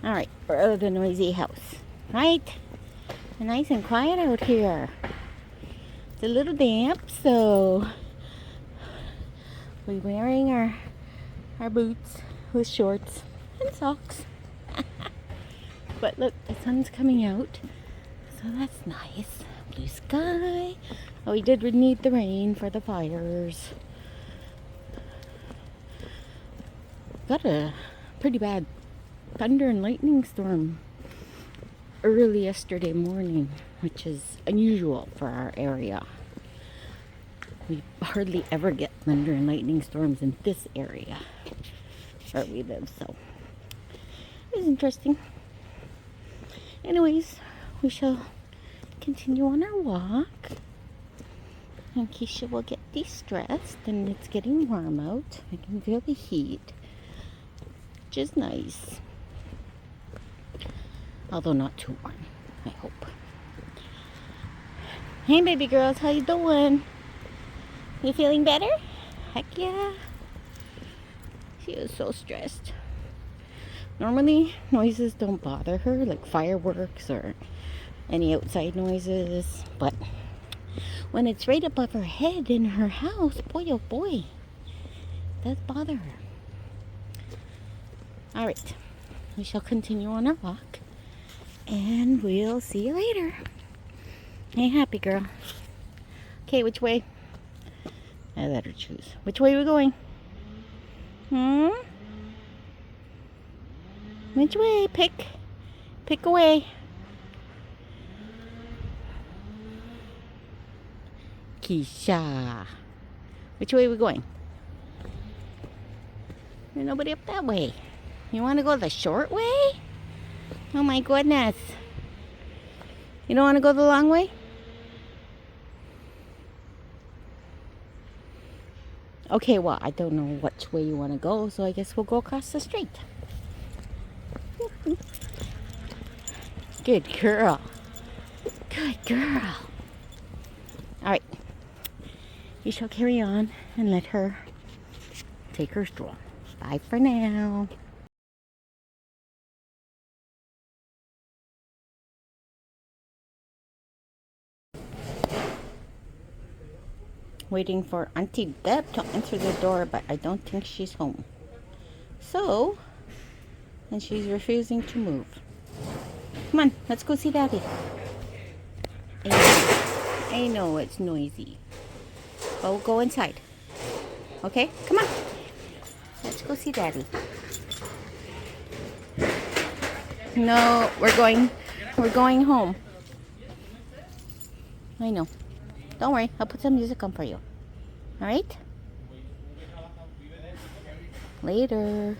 Alright, we're out of the noisy house. Right? Nice and quiet out here. It's a little damp, so we're wearing our boots with shorts and socks. But look, the sun's coming out, so that's nice. Blue sky. Oh, we did need the rain for the fires. Got a pretty bad thunder and lightning storm early yesterday morning, which is unusual for our area. We hardly ever get thunder and lightning storms in this area where we live, so it was interesting. Anyways, we shall continue on our walk, and Keesha will get de-stressed, and it's getting warm out. I can feel the heat, which is nice, although not too warm, I hope. Hey baby girls, how you doing? You feeling better? Heck yeah. She was so stressed. Normally noises don't bother her, like fireworks or any outside noises, but when it's right above her head in her house, boy oh boy, it does bother her. Alright, we shall continue on our walk, and we'll see you later. Hey, happy girl. Okay, which way? I let her choose. Which way are we going? Which way? Pick away. Keesha. Which way are we going? There's nobody up that way. You want to go the short way? Oh my goodness. You don't want to go the long way? Okay, well, I don't know which way you want to go, so I guess we'll go across the street. Good girl. Good girl. Alright. You shall carry on and let her take her stroll. Bye for now. Waiting for Auntie Deb to answer the door, but I don't think she's home. So, and she's refusing to move. Come on, let's go see Daddy. I know it's noisy. But we'll go inside. Okay, come on. Let's go see Daddy. No, we're going home. I know. Don't worry, I'll put some music on for you. Alright? Later.